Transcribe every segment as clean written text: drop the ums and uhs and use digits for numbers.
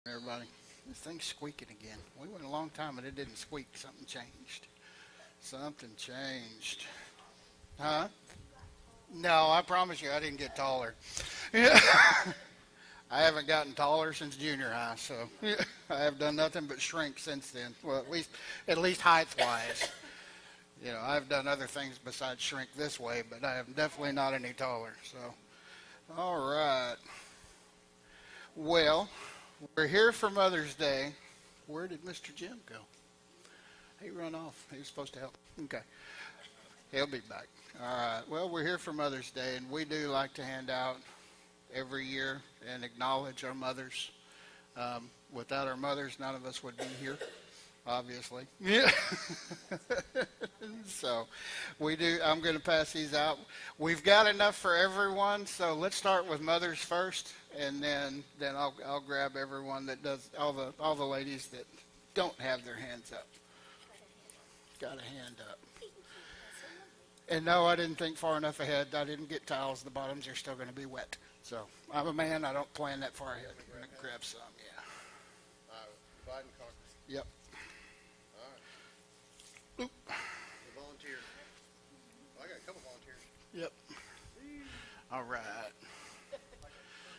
Everybody, this thing's squeaking again. We went a long time and it didn't squeak. Something changed. Something changed. Huh? No, I promise you I didn't get taller. Yeah. I haven't gotten taller since junior high, so I have done nothing but shrink since then. Well, at least height-wise. I've done other things besides shrink this way, but I am definitely not any taller. So, all right. Well, we're here for Mother's Day. Where did Mr. Jim go? He run off. He was supposed to help. Okay. He'll be back. All right. Well, we're here for Mother's Day, and we do like to hand out every year and acknowledge our mothers. Without our mothers, none of us would be here, obviously. Yeah. So we do. I'm going to pass these out. We've got enough for everyone, so let's start with mothers first, and then I'll grab everyone that does all the ladies that don't have their hands up. Got a hand up. And no, I didn't think far enough ahead. I didn't get towels. The bottoms are still going to be wet. So I'm a man. I don't plan that far ahead. I'm going to grab some. Yeah. Divide and conquer. Yep. All right. Oop. The volunteers. I got a couple volunteers. Yep. All right.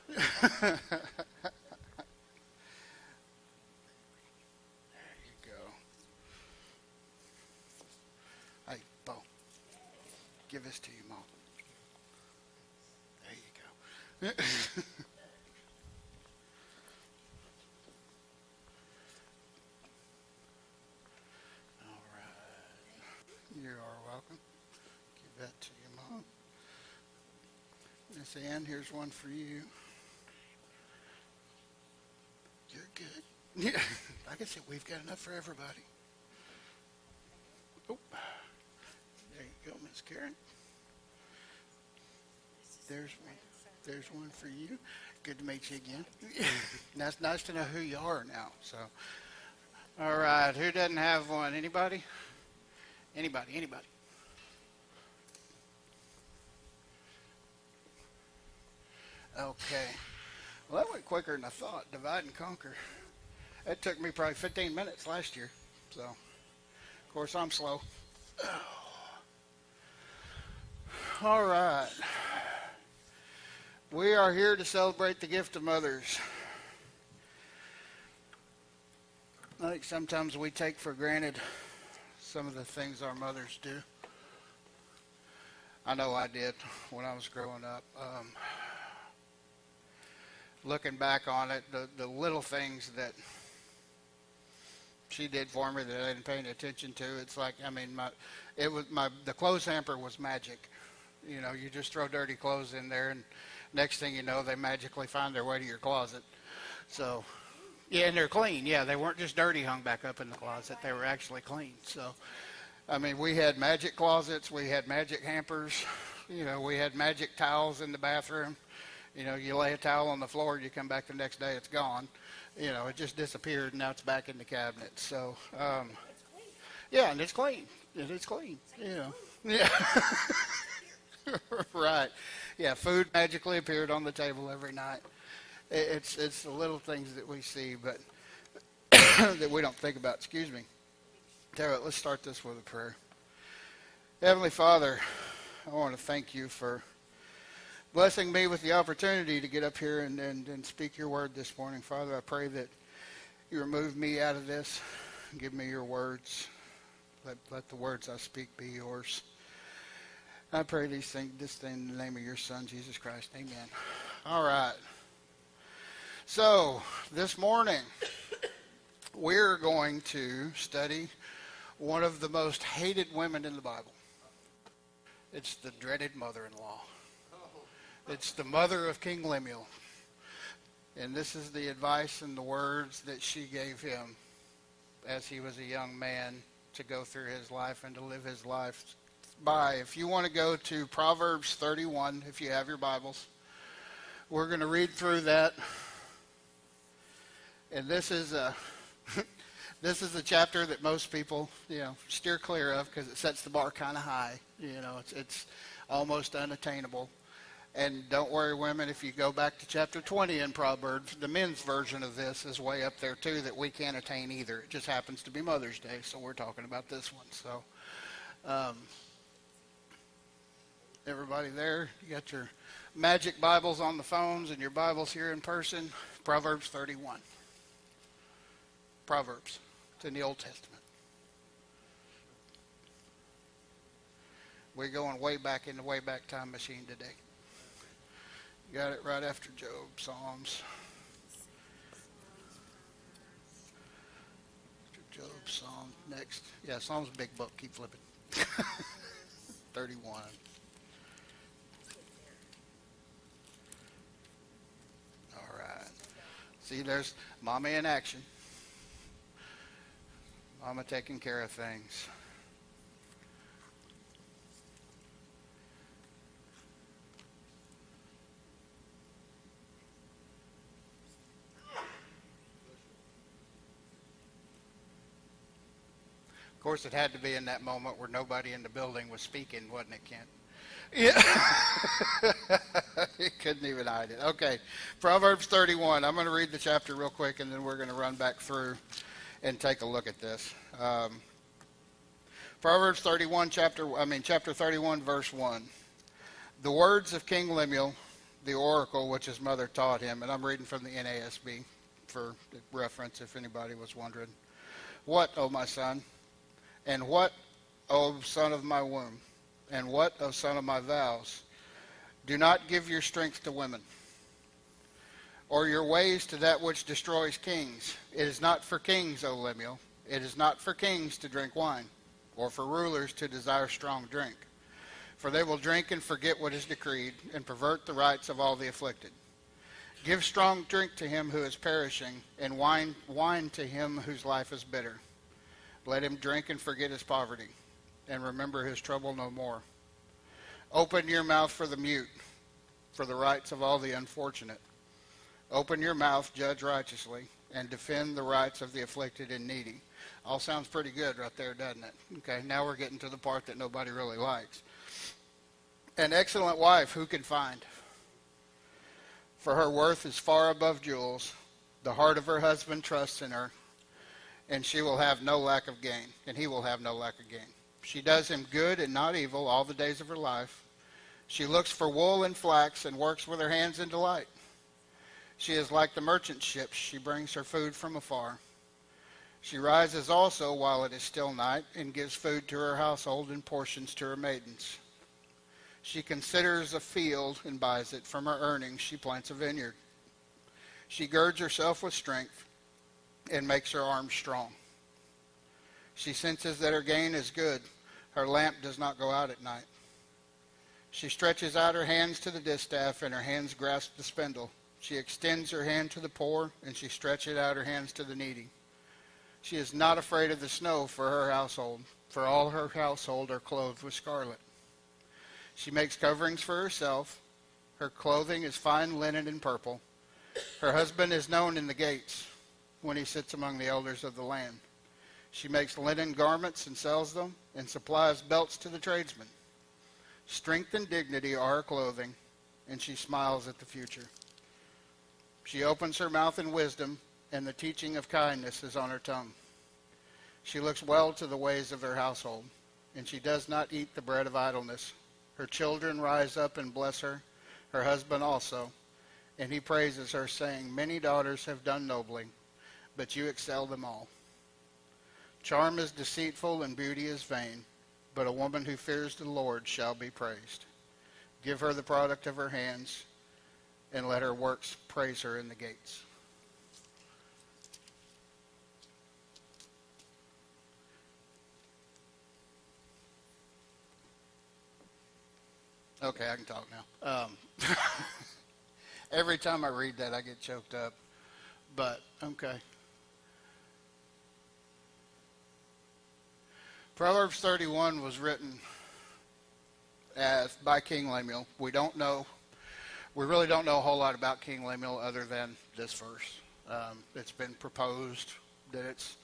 There you go. Hey, Bo. Give this to you, Mom. There you go. All right. You are welcome. Give that to you, Mom. Miss Ann, here's one for you. You're good. Yeah. Like I said, we've got enough for everybody. Oh, there you go, Miss Karen. There's one for you. Good to meet you again. That's nice to know who you are now. So, all right, who doesn't have one? Anybody? Anybody? Okay. Well, that went quicker than I thought. Divide and conquer. It took me probably 15 minutes last year. So, of course, I'm slow. All right. We are here to celebrate the gift of mothers. I think sometimes we take for granted some of the things our mothers do. I know I did when I was growing up. Looking back on it, the little things that she did for me that I didn't pay any attention to, it's like, the clothes hamper was magic. You just throw dirty clothes in there, and next thing you know, they magically find their way to your closet. So, yeah, and they're clean. Yeah, they weren't just dirty hung back up in the closet. They were actually clean. So, we had magic closets. We had magic hampers. We had magic towels in the bathroom. You lay a towel on the floor, you come back the next day, it's gone. It just disappeared, and now it's back in the cabinet. So, yeah, and it's clean. It's clean. Yeah. Right. Yeah, food magically appeared on the table every night. It's the little things that we see, but that we don't think about. Excuse me. Tell you what, let's start this with a prayer. Heavenly Father, I want to thank you for blessing me with the opportunity to get up here and speak your word this morning. Father, I pray that you remove me out of this. Give me your words. Let the words I speak be yours. I pray this thing in the name of your Son, Jesus Christ. Amen. All right. So, this morning, we're going to study one of the most hated women in the Bible. It's the dreaded mother-in-law. It's the mother of King Lemuel. And this is the advice and the words that she gave him as he was a young man to go through his life and to live his life by. If you want to go to Proverbs 31, if you have your Bibles, we're going to read through that. And this is a chapter that most people, steer clear of because it sets the bar kind of high. It's almost unattainable. And don't worry, women, if you go back to chapter 20 in Proverbs, the men's version of this is way up there too that we can't attain either. It just happens to be Mother's Day, so we're talking about this one. So, everybody there, you got your magic Bibles on the phones and your Bibles here in person. Proverbs 31. Proverbs. It's in the Old Testament. We're going way back in the way back time machine today. Got it right after Job, Psalms. After Job, Psalm, next. Yeah, Psalms, big book. Keep flipping. 31. All right. See, there's Mama in action. Mama taking care of things. Of course, it had to be in that moment where nobody in the building was speaking, wasn't it, Kent? Yeah. He couldn't even hide it. Okay, Proverbs 31. I'm going to read the chapter real quick, and then we're going to run back through and take a look at this. Proverbs 31, chapter 31, verse 1. The words of King Lemuel, the oracle which his mother taught him, and I'm reading from the NASB for reference if anybody was wondering. What, O my son? And what, O son of my womb? And what, O son of my vows? Do not give your strength to women, or your ways to that which destroys kings. It is not for kings, O Lemuel. It is not for kings to drink wine, or for rulers to desire strong drink. For they will drink and forget what is decreed, and pervert the rights of all the afflicted. Give strong drink to him who is perishing, and wine to him whose life is bitter. Let him drink and forget his poverty, and remember his trouble no more. Open your mouth for the mute, for the rights of all the unfortunate. Open your mouth, judge righteously, and defend the rights of the afflicted and needy. All sounds pretty good right there, doesn't it? Okay, now we're getting to the part that nobody really likes. An excellent wife who can find? For her worth is far above jewels. The heart of her husband trusts in her, and she will have no lack of gain, and he will have no lack of gain. She does him good and not evil all the days of her life. She looks for wool and flax and works with her hands in delight. She is like the merchant ships. She brings her food from afar. She rises also while it is still night and gives food to her household and portions to her maidens. She considers a field and buys it. From her earnings she plants a vineyard. She girds herself with strength and makes her arms strong. She senses that her gain is good. Her lamp does not go out at night. She stretches out her hands to the distaff, and her hands grasp the spindle. She extends her hand to the poor, and she stretches out her hands to the needy. She is not afraid of the snow for her household, for all her household are clothed with scarlet. She makes coverings for herself. Her clothing is fine linen and purple. Her husband is known in the gates when he sits among the elders of the land. She makes linen garments and sells them, and supplies belts to the tradesmen. Strength and dignity are her clothing, and she smiles at the future. She opens her mouth in wisdom, and the teaching of kindness is on her tongue. She looks well to the ways of her household, and she does not eat the bread of idleness. Her children rise up and bless her, her husband also, and he praises her, saying, Many daughters have done nobly, but you excel them all. Charm is deceitful and beauty is vain, but a woman who fears the Lord shall be praised. Give her the product of her hands, and let her works praise her in the gates. Okay, I can talk now. Every time I read that, I get choked up. But, okay. Proverbs 31 was written by King Lemuel. We really don't know a whole lot about King Lemuel other than this verse. It's been proposed that it's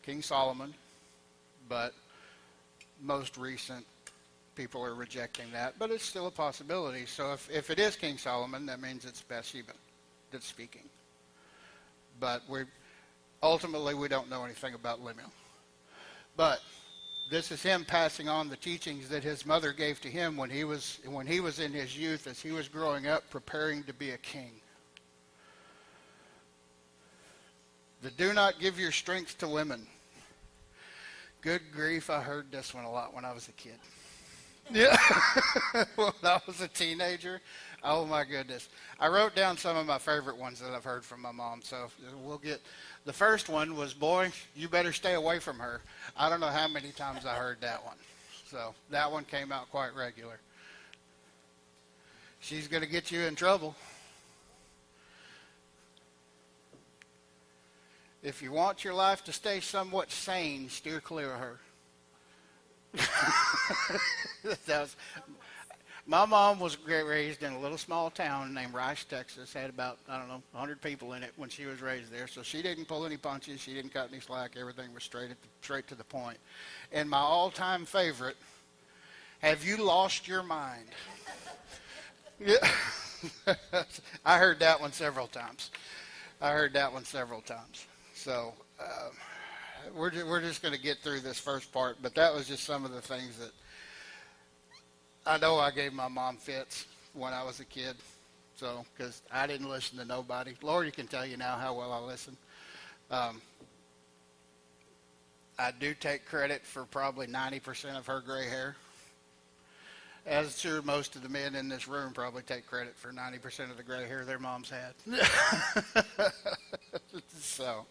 King Solomon, but most recent people are rejecting that, but it's still a possibility. So if it is King Solomon, that means it's Bathsheba that's speaking. But ultimately we don't know anything about Lemuel. But this is him passing on the teachings that his mother gave to him when he was in his youth, as he was growing up, preparing to be a king. The do not give your strength to women. Good grief, I heard this one a lot when I was a kid. Yeah, when I was a teenager. Oh my goodness. I wrote down some of my favorite ones that I've heard from my mom. So we'll get, the first one was, boy, you better stay away from her. I don't know how many times I heard that one. So that one came out quite regular. She's going to get you in trouble. If you want your life to stay somewhat sane, steer clear of her. My mom was raised in a little small town named Rice, Texas. Had about, 100 people in it when she was raised there. So she didn't pull any punches. She didn't cut any slack. Everything was straight to the point. And my all-time favorite, have you lost your mind? Yeah. I heard that one several times. So we're just going to get through this first part, but that was just some of the things that I know I gave my mom fits when I was a kid. So, because I didn't listen to nobody. Lori can tell you now how well I listen. I do take credit for probably 90% of her gray hair. As sure most of the men in this room probably take credit for 90% of the gray hair their moms had. So,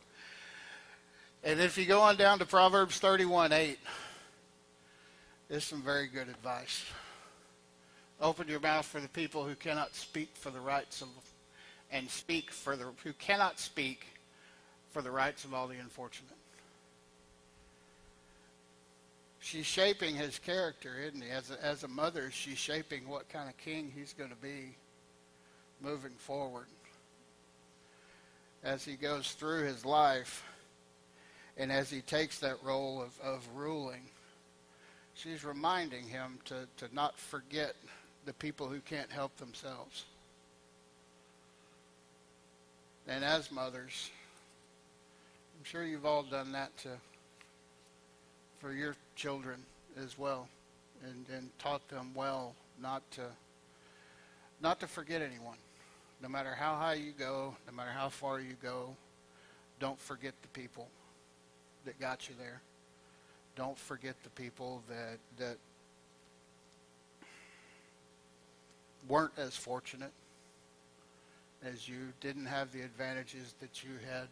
and if you go on down to Proverbs 31:8, there's some very good advice. Open your mouth for the people who cannot speak for the rights of, and who cannot speak for the rights of all the unfortunate. She's shaping his character, isn't he? As a mother, she's shaping what kind of king he's going to be moving forward. As he goes through his life, and as he takes that role of ruling, she's reminding him to not forget the people who can't help themselves. And as mothers, I'm sure you've all done that for your children as well, and taught them well not to forget anyone. No matter how high you go, no matter how far you go, don't forget the people that got you there. Don't forget the people that weren't as fortunate as you, didn't have the advantages that you had.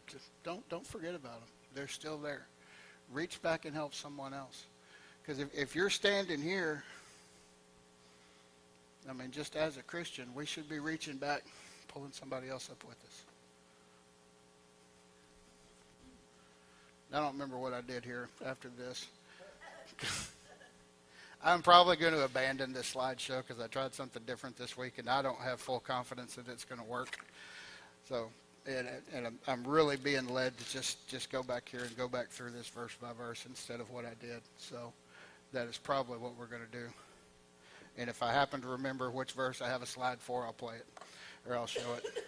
Don't forget about them. They're still there. Reach back and help someone else. Because if you're standing here, just as a Christian, we should be reaching back, pulling somebody else up with us. I don't remember what I did here after this. I'm probably going to abandon this slideshow because I tried something different this week, and I don't have full confidence that it's going to work. So, and I'm really being led to just go back here and go back through this verse by verse instead of what I did. So that is probably what we're going to do. And if I happen to remember which verse I have a slide for, I'll play it, or I'll show it.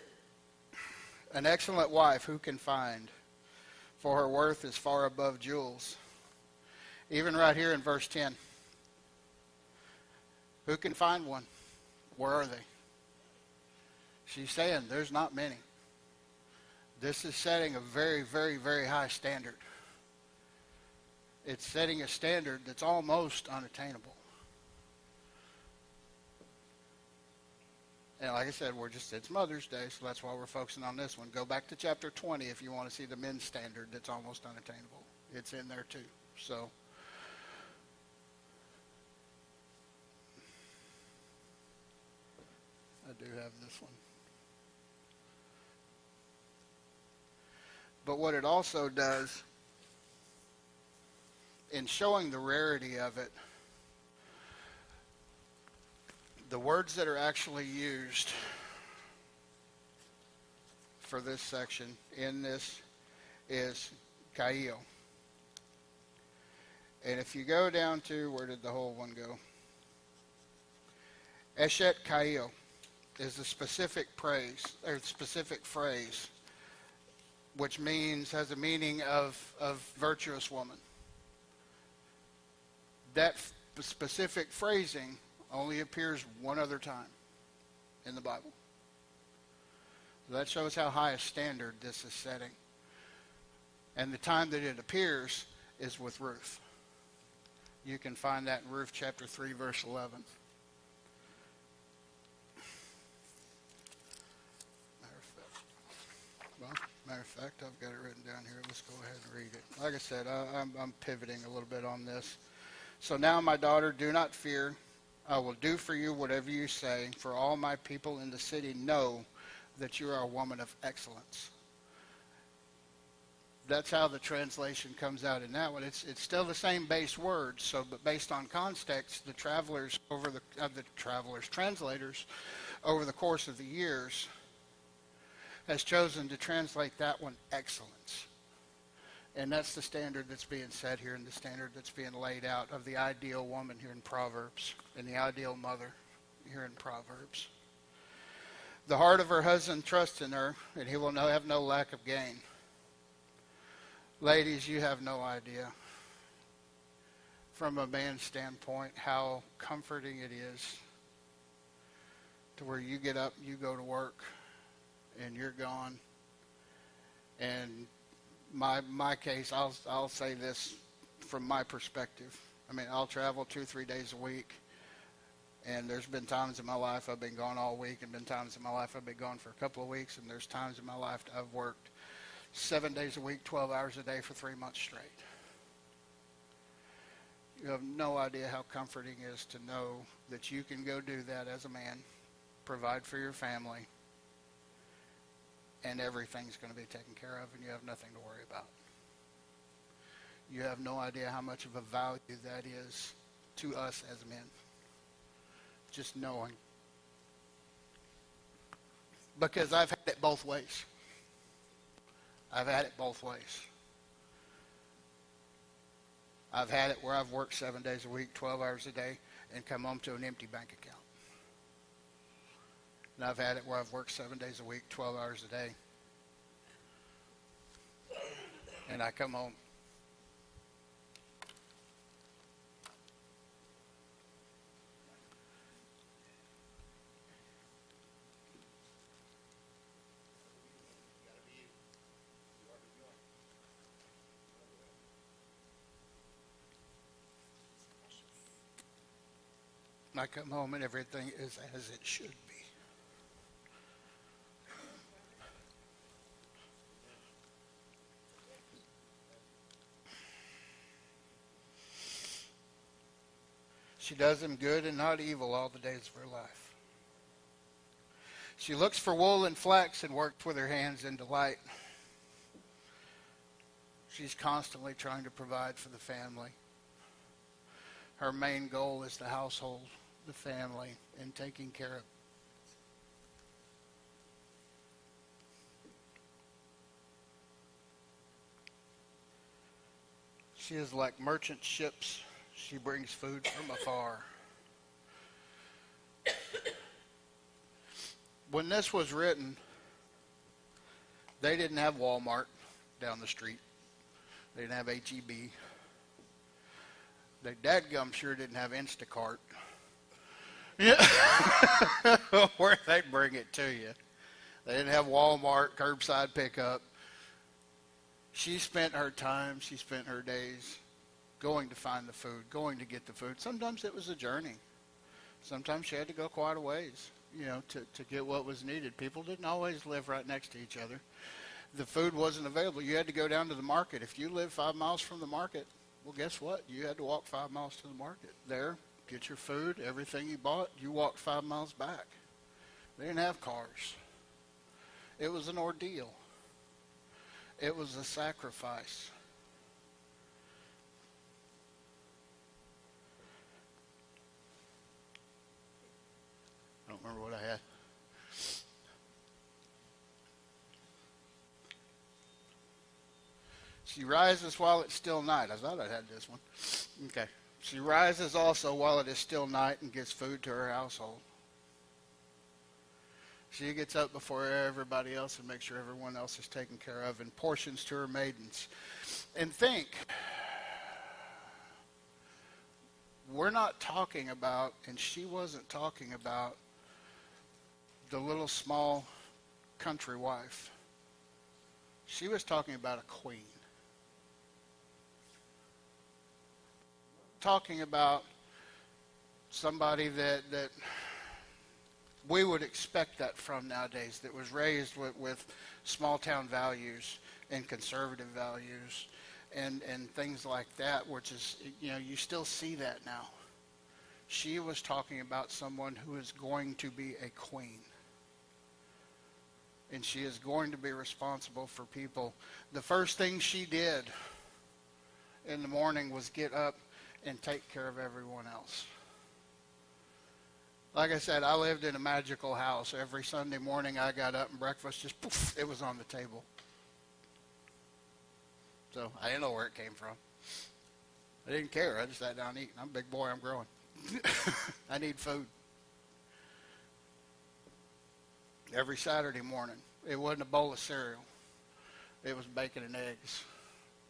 An excellent wife who can find, for her worth is far above jewels. Even right here in verse 10. Who can find one? Where are they? She's saying there's not many. This is setting a very, very, very high standard. It's setting a standard that's almost unattainable. And like I said, it's Mother's Day, so that's why we're focusing on this one. Go back to chapter 20 if you want to see the men's standard that's almost unattainable. It's in there too. So, I do have this one. But what it also does, in showing the rarity of it, the words that are actually used for this section in this is kaio. And if you go down to, where did the whole one go? Eshet Kail is a specific praise, or specific phrase, which has a meaning of virtuous woman. That specific phrasing only appears one other time in the Bible. That shows how high a standard this is setting. And the time that it appears is with Ruth. You can find that in Ruth chapter 3, verse 11. Matter of fact, I've got it written down here. Let's go ahead and read it. Like I said, I'm pivoting a little bit on this. So now, my daughter, do not fear. I will do for you whatever you say, for all my people in the city know that you are a woman of excellence. That's how the translation comes out in that one. It's still the same base words, so but based on context, the translators over the course of the years has chosen to translate that one excellence. And that's the standard that's being set here and the standard that's being laid out of the ideal woman here in Proverbs and the ideal mother here in Proverbs. The heart of her husband trusts in her, and he will have no lack of gain. Ladies, you have no idea, from a man's standpoint, how comforting it is to where you get up, you go to work, and you're gone. And my case, I'll say this from my perspective. I mean, I'll travel 2-3 days a week, and there's been times in my life I've been gone all week, and been times in my life I've been gone for a couple of weeks, and there's times in my life I've worked 7 days a week, 12 hours a day for 3 months straight. You have no idea how comforting it is to know that you can go do that as a man, provide for your family, and everything's going to be taken care of, and you have nothing to worry about. You have no idea how much of a value that is to us as men. Just knowing. Because I've had it both ways. I've had it both ways. I've had it where I've worked 7 days a week, 12 hours a day, and come home to an empty bank account. And I've had it where I've worked 7 days a week, 12 hours a day, and I come home. I come home and everything is as it should be. She does him good and not evil all the days of her life. She looks for wool and flax and works with her hands in delight. She's constantly trying to provide for the family. Her main goal is the household, the family, and taking care of. She is like merchant ships. She brings food from afar. When this was written, they didn't have Walmart down the street. They didn't have H-E-B. They dadgum sure didn't have Instacart. Yeah. Where they'd bring it to you. They didn't have Walmart, curbside pickup. She spent her time, she spent her days going to find the food, going to get the food. Sometimes it was a journey. Sometimes she had to go quite a ways, to get what was needed. People didn't always live right next to each other. The food wasn't available. You had to go down to the market. If you lived 5 miles from the market, well, guess what? You had to walk 5 miles to the market. There, get your food, everything you bought, you walked 5 miles back. They didn't have cars. It was an ordeal. It was a sacrifice. I don't remember what I had. She rises while it's still night. I thought I had this one. Okay. She rises also while it is still night and gives food to her household. She gets up before everybody else and makes sure everyone else is taken care of, and portions to her maidens. And think, we're not talking about, and she wasn't talking about, the little small country wife. She was talking about a queen. Talking about somebody that we would expect that from nowadays, that was raised with small town values and conservative values and things like that, which is, you still see that now. She was talking about someone who is going to be a queen. And she is going to be responsible for people. The first thing she did in the morning was get up and take care of everyone else. Like I said, I lived in a magical house. Every Sunday morning I got up and breakfast just poof, it was on the table. So I didn't know where it came from. I didn't care. I just sat down and eat. I'm a big boy. I'm growing. I need food. Every Saturday morning. It wasn't a bowl of cereal. It was bacon and eggs.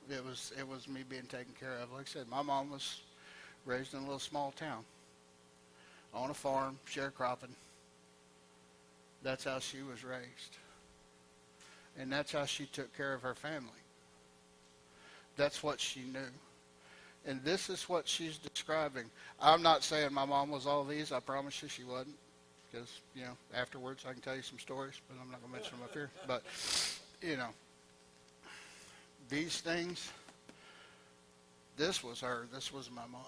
It was me being taken care of. Like I said, my mom was raised in a little small town. On a farm, sharecropping. That's how she was raised. And that's how she took care of her family. That's what she knew. And this is what she's describing. I'm not saying my mom was all these. I promise you she wasn't. Because, afterwards I can tell you some stories, but I'm not going to mention them up here. But, these things, this was her. This was my mom.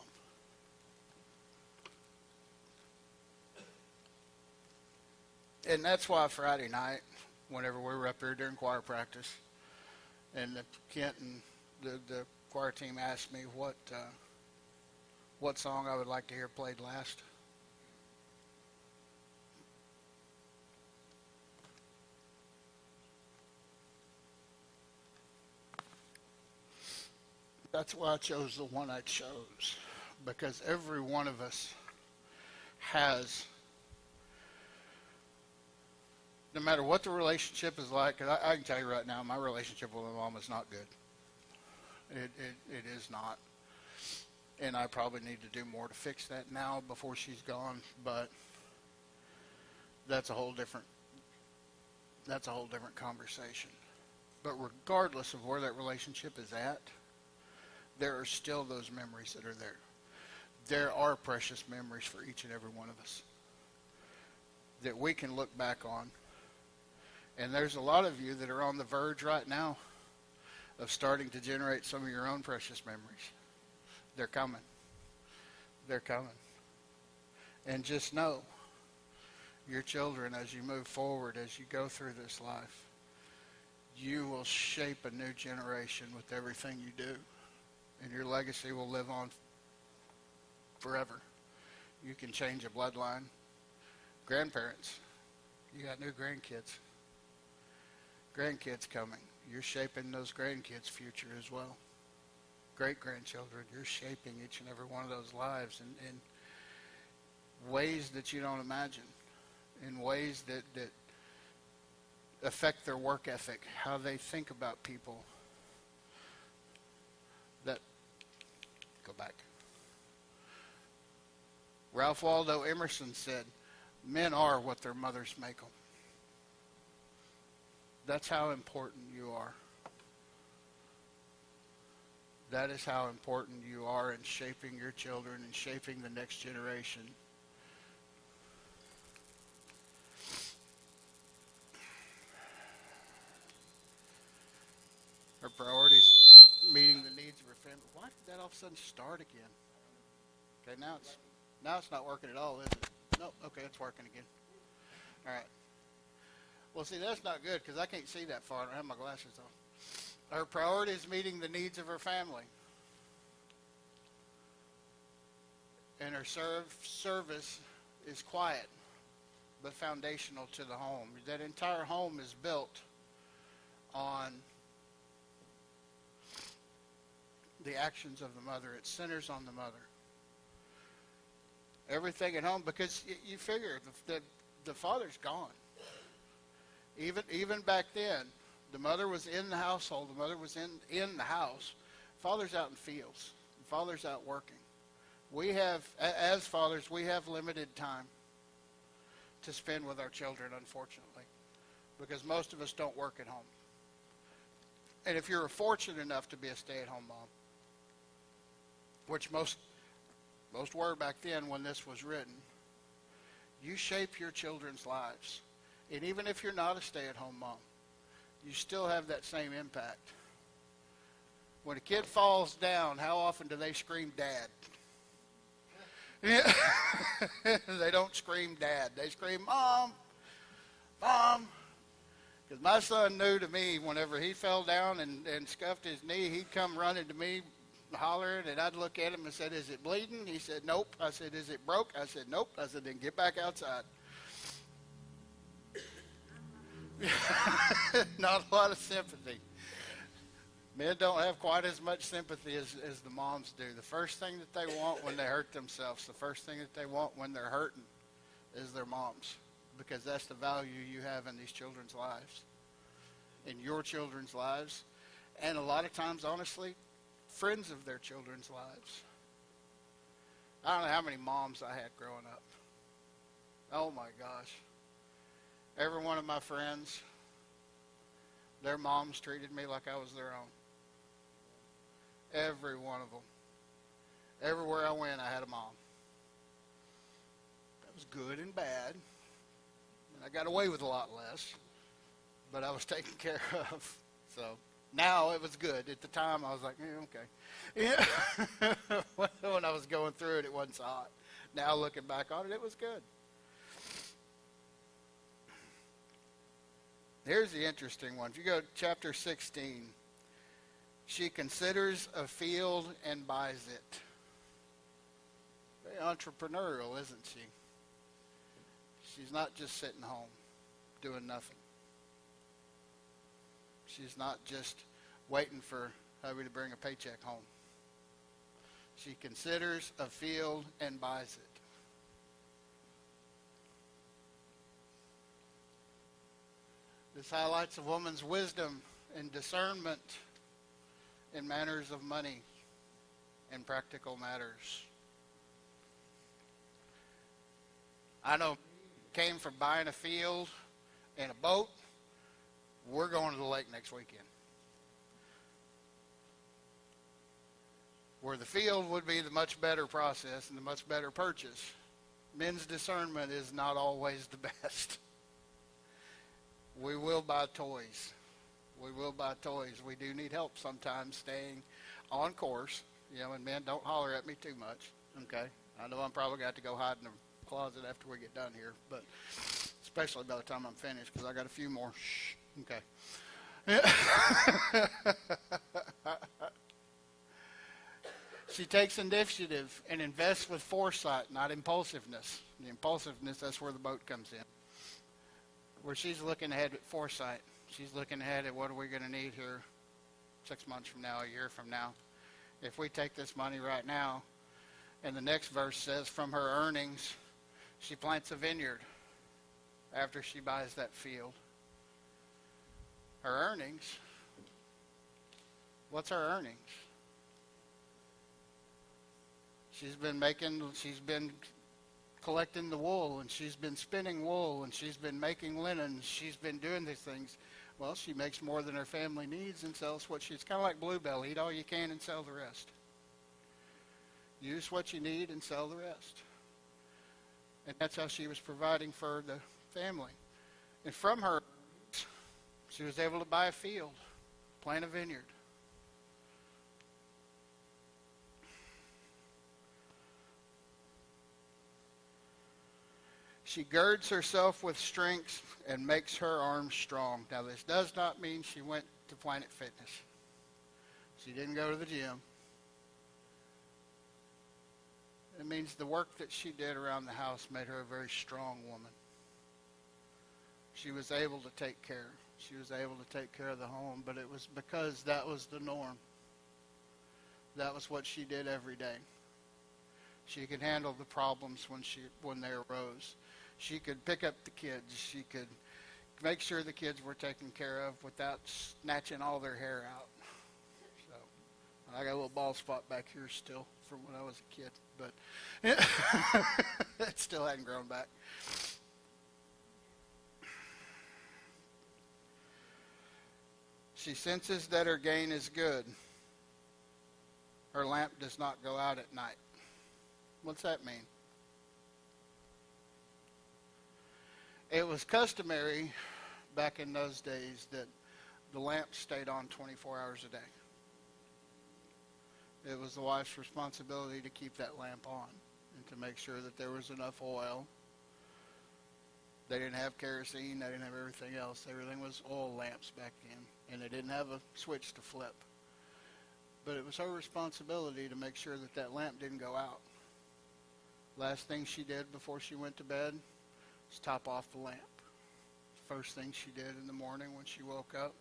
And that's why Friday night, whenever we were up here during choir practice, and Kent and the choir team asked me what song I would like to hear played last. That's why I chose the one I chose, because every one of us has, no matter what the relationship is like, 'cause I can tell you right now, my relationship with my mom is not good. It is not. And I probably need to do more to fix that now before she's gone, but that's a whole different conversation. But regardless of where that relationship is at, there are still those memories that are there. There are precious memories for each and every one of us that we can look back on. And there's a lot of you that are on the verge right now of starting to generate some of your own precious memories. They're coming. They're coming. And just know, your children, as you move forward, as you go through this life, you will shape a new generation with everything you do. And your legacy will live on forever. You can change a bloodline. Grandparents, you got new grandkids. Grandkids coming. You're shaping those grandkids' future as well. Great-grandchildren, you're shaping each and every one of those lives in ways that you don't imagine, in ways that affect their work ethic, how they think about people. Go back. Ralph Waldo Emerson said, men are what their mothers make them. That's how important you are. That is how important you are in shaping your children and shaping the next generation. Her priorities, meeting the needs of her family. Why did that all of a sudden start again? Okay, now it's not working at all, is it? No, okay, it's working again. All right. Well, see, that's not good because I can't see that far. I don't have my glasses on. Her priority is meeting the needs of her family. And her service is quiet, but foundational to the home. That entire home is built on the actions of the mother. It centers on the mother. Everything at home, because you figure the father's gone. Even back then, the mother was in the household. The mother was in the house. Father's out in fields. Father's out working. We have, as fathers, we have limited time to spend with our children, unfortunately, because most of us don't work at home. And if you're fortunate enough to be a stay-at-home mom, which most were back then when this was written, you shape your children's lives. And even if you're not a stay-at-home mom, you still have that same impact. When a kid falls down, how often do they scream, Dad? Yeah. They don't scream, Dad. They scream, Mom, Mom. Because my son knew to me, whenever he fell down and scuffed his knee, he'd come running to me, hollering, and I'd look at him and said, is it bleeding? He said, nope. I said, is it broke? I said, nope. I said, then get back outside. Not a lot of sympathy. Men don't have quite as much sympathy as the moms do. The first thing that they want when they hurt themselves, the first thing that they want when they're hurting is their moms, because that's the value you have in these children's lives, in your children's lives, and a lot of times, honestly, friends of their children's lives. I don't know how many moms I had growing up. Oh my gosh. Every one of my friends, their moms treated me like I was their own. Every one of them. Everywhere I went, I had a mom. That was good and bad. And I got away with a lot less, but I was taken care of. So now it was good. At the time, I was like, okay. Yeah. When I was going through it, it wasn't so hot. Now looking back on it, it was good. Here's the interesting one. If you go to chapter 16, she considers a field and buys it. Very entrepreneurial, isn't she? She's not just sitting home doing nothing. She's not just waiting for hubby to bring a paycheck home. She considers a field and buys it. This highlights a woman's wisdom and discernment in matters of money and practical matters. I know came from buying a field and a boat. We're going to the lake next weekend. Where the field would be the much better process and the much better purchase. Men's discernment is not always the best. We will buy toys. We will buy toys. We do need help sometimes staying on course. You know, and men, don't holler at me too much. Okay? I know I'm probably got to go hide in the closet after we get done here, but especially by the time I'm finished, because I got a few more. Shh. Okay. She takes initiative and invests with foresight, not impulsiveness. The impulsiveness, that's where the boat comes in. Where she's looking ahead at foresight. She's looking ahead at what are we going to need here 6 months from now, a year from now. If we take this money right now, and the next verse says from her earnings, she plants a vineyard after she buys that field. Her earnings, what's her earnings? She's been collecting the wool, and she's been spinning wool, and she's been making linens. She's been doing these things. Well, she makes more than her family needs and sells what she's kind of like Bluebell. Eat all you can and sell the rest. Use what you need and sell the rest. And that's how she was providing for the family. And from her, she was able to buy a field, plant a vineyard. She girds herself with strength and makes her arms strong. Now, this does not mean she went to Planet Fitness. She didn't go to the gym. It means the work that she did around the house made her a very strong woman. She was able to take care. She was able to take care of the home, but it was because that was the norm. That was what she did every day. She could handle the problems when they arose. She could pick up the kids. She could make sure the kids were taken care of without snatching all their hair out. So I got a little bald spot back here still from when I was a kid, but it still hadn't grown back. She senses that her gain is good. Her lamp does not go out at night. What's that mean? It was customary back in those days that the lamp stayed on 24 hours a day. It was the wife's responsibility to keep that lamp on and to make sure that there was enough oil. They didn't have kerosene. They didn't have everything else. Everything was oil lamps back then, and they didn't have a switch to flip. But it was her responsibility to make sure that that lamp didn't go out. Last thing she did before she went to bed was top off the lamp. First thing she did in the morning when she woke up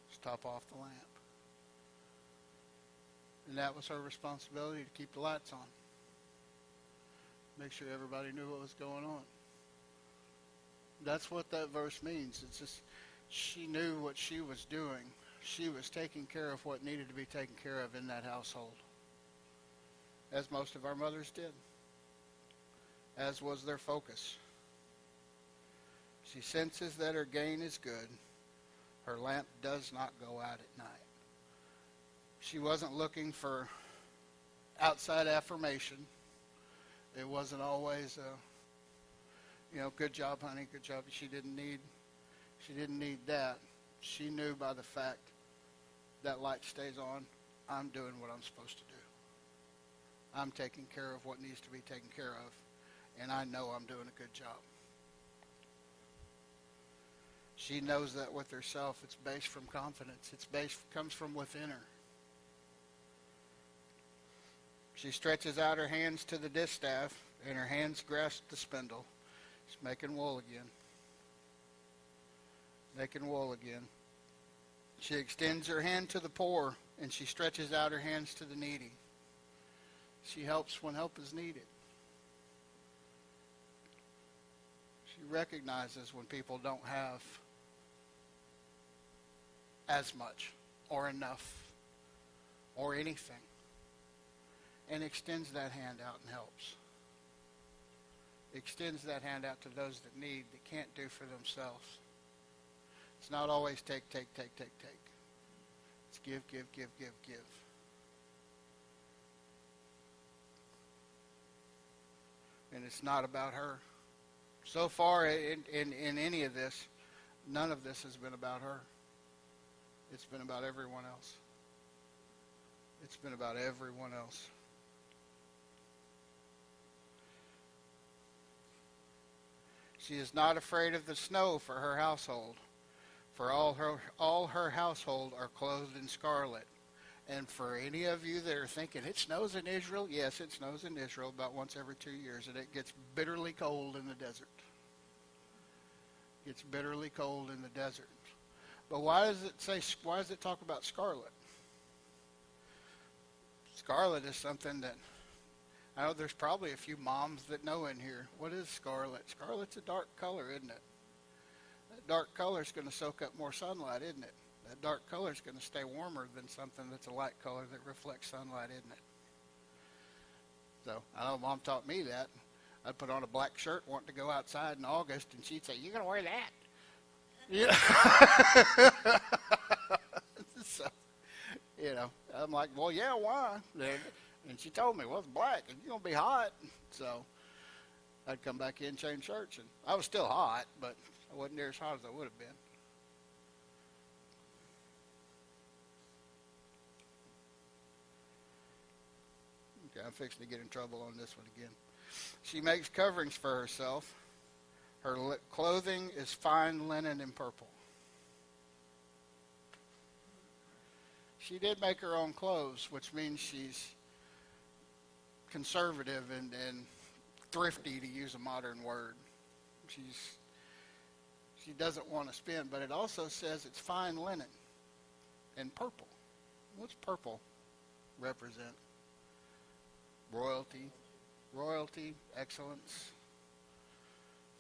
was top off the lamp. And that was her responsibility, to keep the lights on. Make sure everybody knew what was going on. That's what that verse means. It's just, she knew what she was doing. She was taking care of what needed to be taken care of in that household, as most of our mothers did, as was their focus. She senses that her gain is good. Her lamp does not go out at night. She wasn't looking for outside affirmation. It wasn't always good job, honey, good job. She didn't need that. She knew by the fact that light stays on, I'm doing what I'm supposed to do. I'm taking care of what needs to be taken care of, and I know I'm doing a good job. She knows that with herself. It's based from confidence. Comes from within her. She stretches out her hands to the distaff, and her hands grasp the spindle. She's making wool again. Making wool again. She extends her hand to the poor, and she stretches out her hands to the needy. She helps when help is needed. She recognizes when people don't have as much or enough or anything, and extends that hand out and helps. Extends that hand out to those that need, that can't do for themselves. It's not always take. It's give. And it's not about her. So far in any of this, none of this has been about her. It's been about everyone else. It's been about everyone else. She is not afraid of the snow for her household, for all her household are clothed in scarlet. And for any of you that are thinking, it snows in Israel, yes, it snows in Israel about once every 2 years, and it gets bitterly cold in the desert. It's bitterly cold in the desert. But why does it talk about scarlet? Scarlet is something that, I know there's probably a few moms that know in here. What is scarlet? Scarlet's a dark color, isn't it? That dark color is going to soak up more sunlight, isn't it? That dark color is going to stay warmer than something that's a light color that reflects sunlight, isn't it? So, I know Mom taught me that. I'd put on a black shirt wanting to go outside in August, and she'd say, "You're going to wear that?" Yeah. So, I'm like, well, yeah, why? And she told me, well, it's black, and you're going to be hot. So I'd come back in, change shirts, and I was still hot, but I wasn't near as hot as I would have been. Okay, I'm fixing to get in trouble on this one again. She makes coverings for herself. Her clothing is fine linen and purple. She did make her own clothes, which means she's conservative and thrifty, to use a modern word. She doesn't want to spend, but it also says it's fine linen and purple. What's purple represent? Royalty, excellence,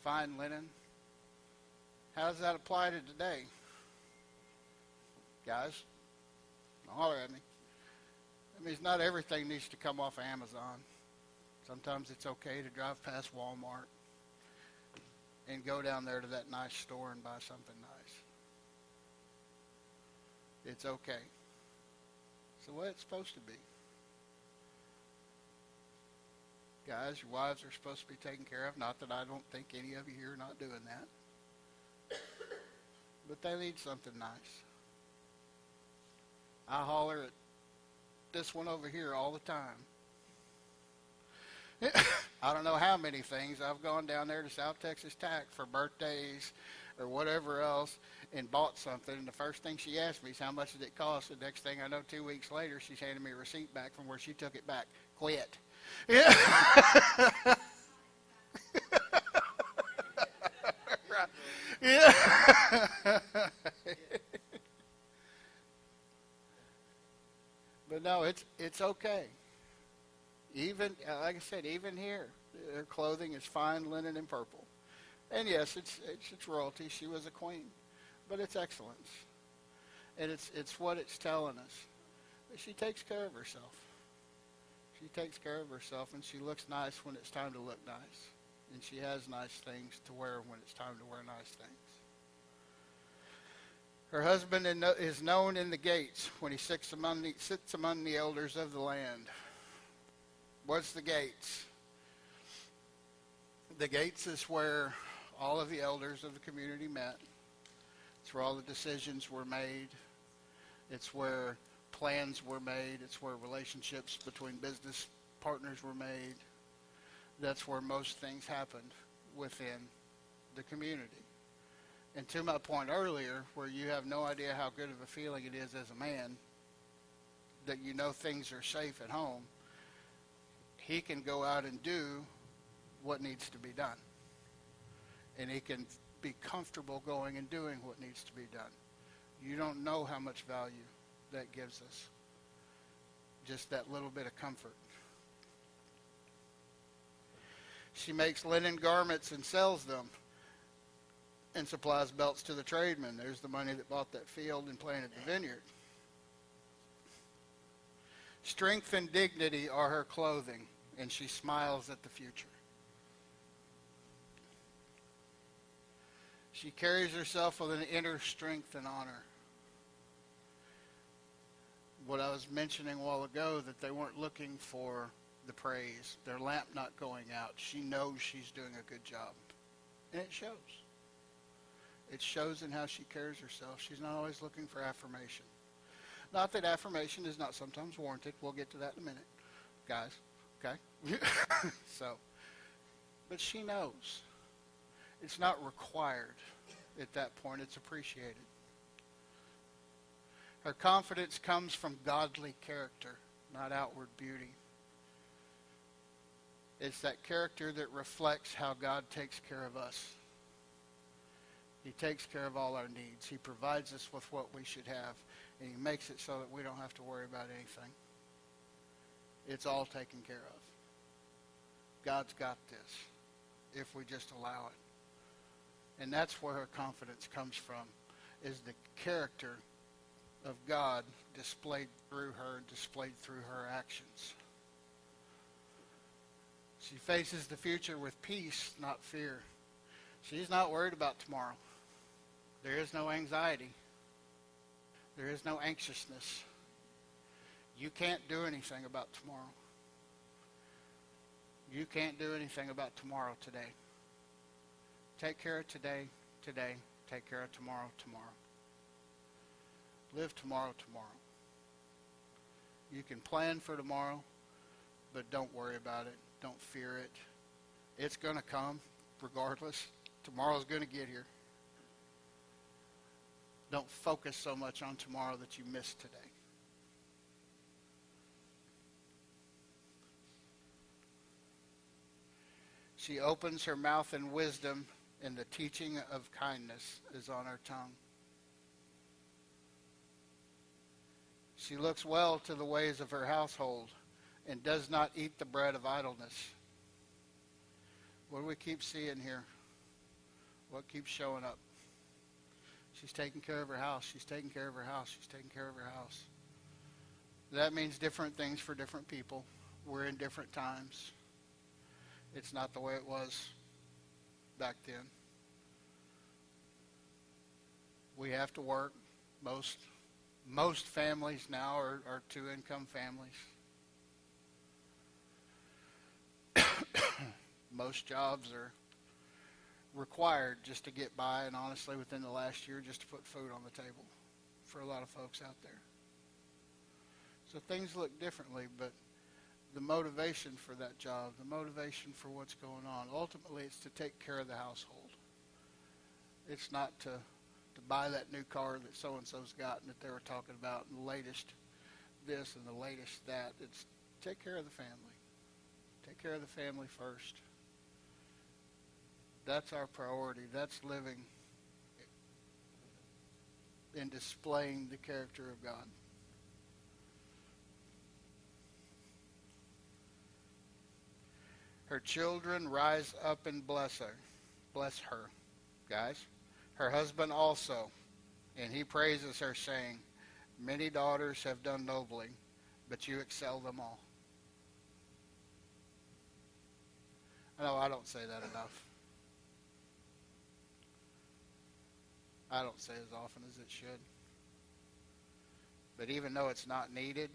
fine linen. How does that apply to today? Guys, don't holler at me. That means not everything needs to come off of Amazon. Sometimes it's okay to drive past Walmart and go down there to that nice store and buy something nice. It's okay. It's the way it's supposed to be. Guys, your wives are supposed to be taken care of. Not that I don't think any of you here are not doing that. But they need something nice. I holler at this one over here all the time. I don't know how many things I've gone down there to South Texas Tack for birthdays or whatever else and bought something, and the first thing she asked me is how much did it cost. The next thing I know, 2 weeks later, she's handing me a receipt back from where she took it back. Quit. Yeah. Right. Yeah. But no, it's okay. Even, like I said, even here, their clothing is fine linen and purple. And yes, it's royalty. She was a queen, but it's excellence, and it's what it's telling us. She takes care of herself. She takes care of herself, and she looks nice when it's time to look nice, and she has nice things to wear when it's time to wear nice things. Her husband is known in the gates when he sits among the elders of the land. What's the gates? The gates is where all of the elders of the community met. It's where all the decisions were made. It's where plans were made. It's where relationships between business partners were made. That's where most things happened within the community. And to my point earlier, where you have no idea how good of a feeling it is as a man, that you know things are safe at home, he can go out and do what needs to be done. And he can be comfortable going and doing what needs to be done. You don't know how much value that gives us. Just that little bit of comfort. She makes linen garments and sells them, and supplies belts to the tradesmen. There's the money that bought that field and planted the vineyard. Strength and dignity are her clothing, and she smiles at the future. She carries herself with an inner strength and honor. What I was mentioning a while ago, that they weren't looking for the praise, their lamp not going out. She knows she's doing a good job, and it shows. It shows in how she carries herself. She's not always looking for affirmation. Not that affirmation is not sometimes warranted. We'll get to that in a minute, guys. Okay? But she knows. It's not required at that point. It's appreciated. Her confidence comes from godly character, not outward beauty. It's that character that reflects how God takes care of us. He takes care of all our needs. He provides us with what we should have, and he makes it so that we don't have to worry about anything. It's all taken care of. God's got this, if we just allow it. And that's where her confidence comes from, is the character of God displayed through her, displayed through her actions. She faces the future with peace, not fear. She's not worried about tomorrow. There is no anxiety. There is no anxiousness. You can't do anything about tomorrow. You can't do anything about tomorrow today. Take care of today, today. Take care of tomorrow, tomorrow. Live tomorrow, tomorrow. You can plan for tomorrow, but don't worry about it. Don't fear it. It's going to come regardless. Tomorrow's going to get here. Don't focus so much on tomorrow that you miss today. She opens her mouth in wisdom, and the teaching of kindness is on her tongue. She looks well to the ways of her household and does not eat the bread of idleness. What do we keep seeing here? What keeps showing up? She's taking care of her house. She's taking care of her house. She's taking care of her house. That means different things for different people. We're in different times. It's not the way it was back then. We have to work. Most families now are two-income families. Most jobs are required just to get by, and honestly, within the last year, just to put food on the table for a lot of folks out there. So things look differently, but the motivation for that job, the motivation for what's going on, ultimately it's to take care of the household. It's not to buy that new car that so-and-so's gotten that they were talking about, and the latest this and the latest that. It's take care of the family. Take care of the family first. That's our priority. That's living in displaying the character of God. Her children rise up and bless her. Bless her, guys. Her husband also, and he praises her, saying, many daughters have done nobly, but you excel them all. I know I don't say that enough. I don't say as often as it should. But even though it's not needed,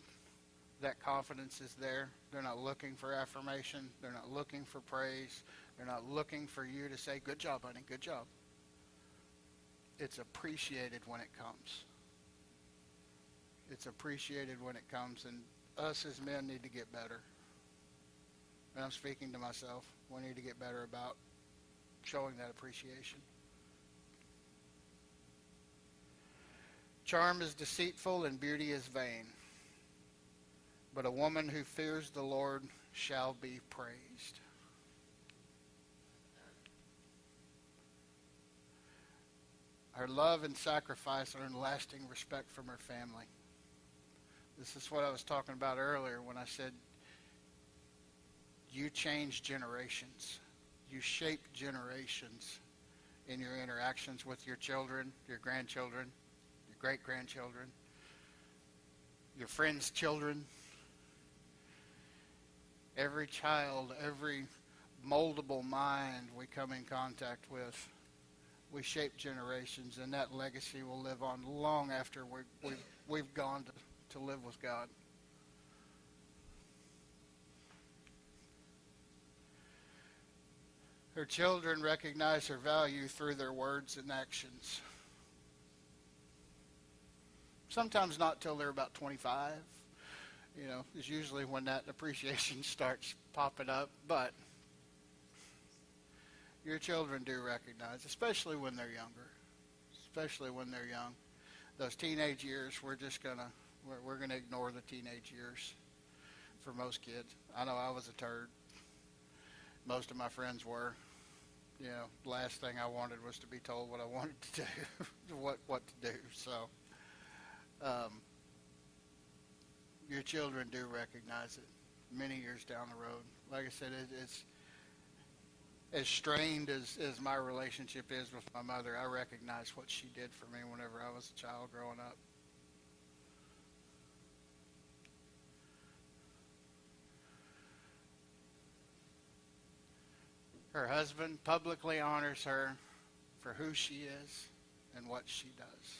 that confidence is there. They're not looking for affirmation. They're not looking for praise. They're not looking for you to say, good job, honey, good job. It's appreciated when it comes. It's appreciated when it comes, and us as men need to get better. And I'm speaking to myself. We need to get better about showing that appreciation. Charm is deceitful and beauty is vain, but a woman who fears the Lord shall be praised. Her love and sacrifice are in lasting respect from her family. This is what I was talking about earlier when I said you change generations. You shape generations in your interactions with your children, your grandchildren, your great-grandchildren, your friends' children. Every child, every moldable mind we come in contact with, we shape generations, and that legacy will live on long after we've gone to live with God. Her children recognize her value through their words and actions. Sometimes not till they're about 25. Is usually when that appreciation starts popping up, but your children do recognize, especially when they're younger. Especially when they're young. Those teenage years, we're gonna ignore the teenage years for most kids. I know I was a turd. Most of my friends were. The last thing I wanted was to be told what I wanted to do, what to do. So, your children do recognize it many years down the road. Like I said, it's as strained as my relationship is with my mother. I recognize what she did for me whenever I was a child growing up. Her husband publicly honors her for who she is and what she does.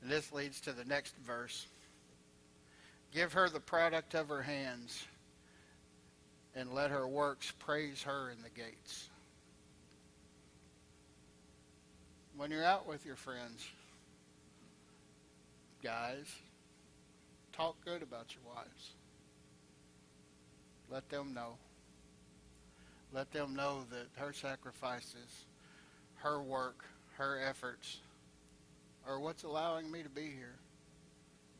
And this leads to the next verse. Give her the product of her hands, and let her works praise her in the gates. When you're out with your friends, guys, talk good about your wives. Let them know. Let them know that her sacrifices, her work, her efforts are what's allowing me to be here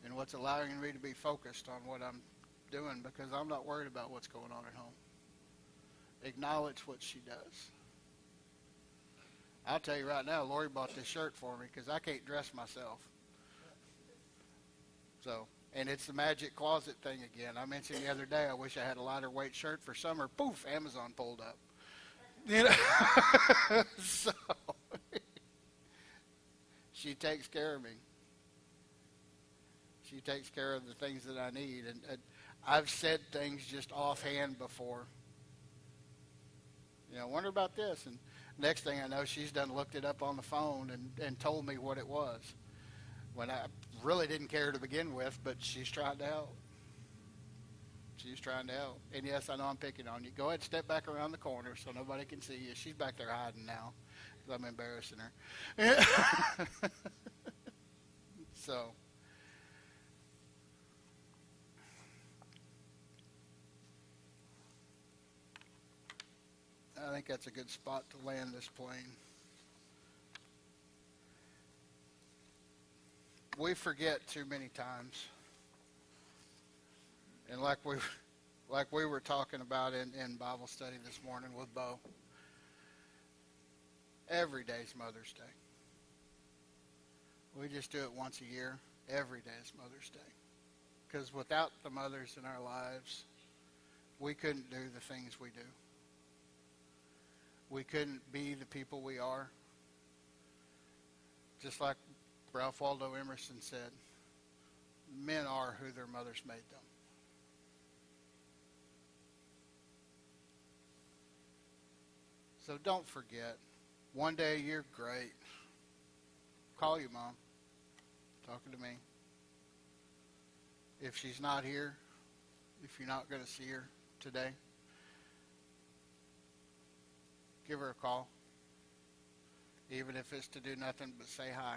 and what's allowing me to be focused on what I'm doing, because I'm not worried about what's going on at home. Acknowledge what she does. I'll tell you right now, Lori bought this shirt for me because I can't dress myself. So, and it's the magic closet thing again. I mentioned the other day, I wish I had a lighter weight shirt for summer. Poof, Amazon pulled up. So, She takes care of me. She takes care of the things that I need. And I've said things just offhand before. You know, wonder about this. And next thing I know, she's done looked it up on the phone and told me what it was. When I really didn't care to begin with, but she's trying to help. She's trying to help. And yes, I know I'm picking on you. Go ahead, step back around the corner so nobody can see you. She's back there hiding now because I'm embarrassing her. So, I think that's a good spot to land this plane. We forget too many times. And like we were talking about in Bible study this morning with Bo, every day's Mother's Day. We just do it once a year. Every day is Mother's Day. Because without the mothers in our lives, we couldn't do the things we do. We couldn't be the people we are. Just like Ralph Waldo Emerson said, men are who their mothers made them. So don't forget, one day a year, great. Call your mom. Talking to me. If she's not here, if you're not going to see her today, give her a call. Even if it's to do nothing but say hi.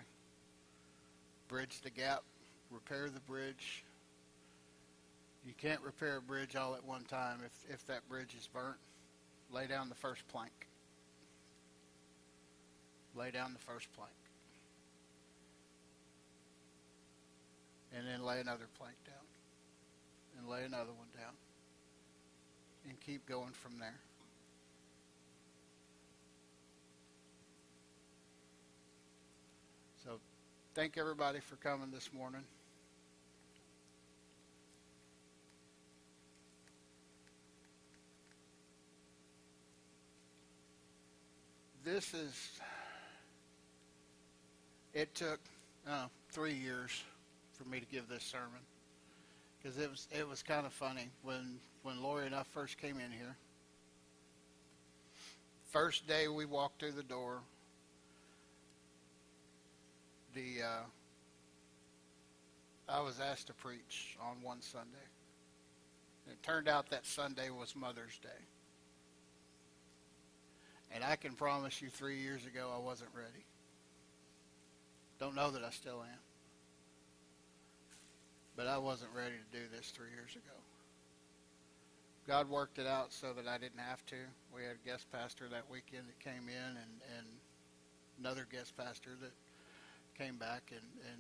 Bridge the gap. Repair the bridge. You can't repair a bridge all at one time. If that bridge is burnt, lay down the first plank. Lay down the first plank. And then lay another plank down. And lay another one down. And keep going from there. So, thank everybody for coming this morning. It took 3 years for me to give this sermon. Because it was kind of funny when Lori and I first came in here. First day we walked through the door, I was asked to preach on one Sunday. It turned out that Sunday was Mother's Day. And I can promise you 3 years ago I wasn't ready. Don't know that I still am. But I wasn't ready to do this 3 years ago. God worked it out so that I didn't have to. We had a guest pastor that weekend that came in and another guest pastor that came back and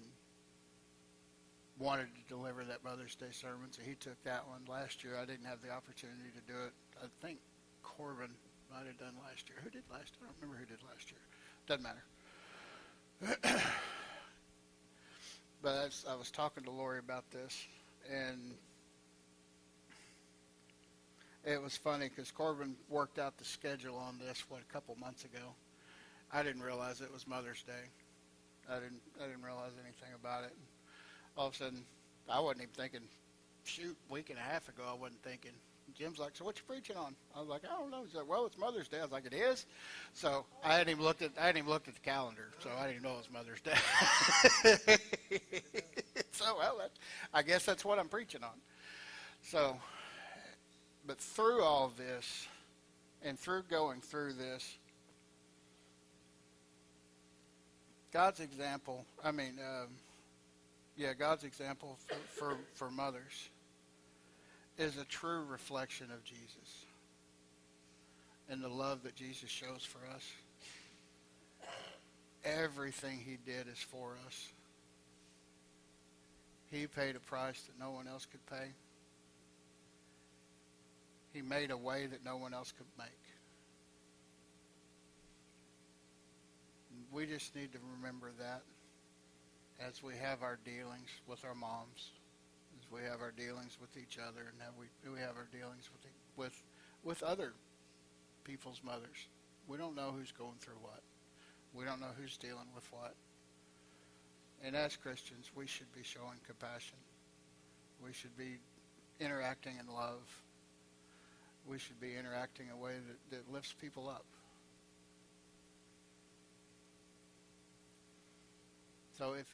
wanted to deliver that Mother's Day sermon. So he took that one. Last year I didn't have the opportunity to do it. I think Corbin might have done last year. Who did last year? I don't remember who did last year. Doesn't matter. But I was talking to Lori about this, and it was funny because Corbin worked out the schedule on this, a couple months ago. I didn't realize it was Mother's Day. I didn't realize anything about it. All of a sudden, I wasn't even thinking, shoot, a week and a half ago, I wasn't thinking. Jim's like, so what you preaching on? I was like, I don't know. He's like, well, it's Mother's Day. I was like, it is? So I hadn't even looked at the calendar, so I didn't even know it was Mother's Day. So, well, I guess that's what I'm preaching on. So, but through all this, and through going through this, God's example, God's example for mothers is a true reflection of Jesus and the love that Jesus shows for us. Everything he did is for us. He paid a price that no one else could pay. He made a way that no one else could make. We just need to remember that as we have our dealings with our moms, as we have our dealings with each other, and we have our dealings with other people's mothers. We don't know who's going through what. We don't know who's dealing with what. And as Christians, we should be showing compassion. We should be interacting in love. We should be interacting in a way that lifts people up. So if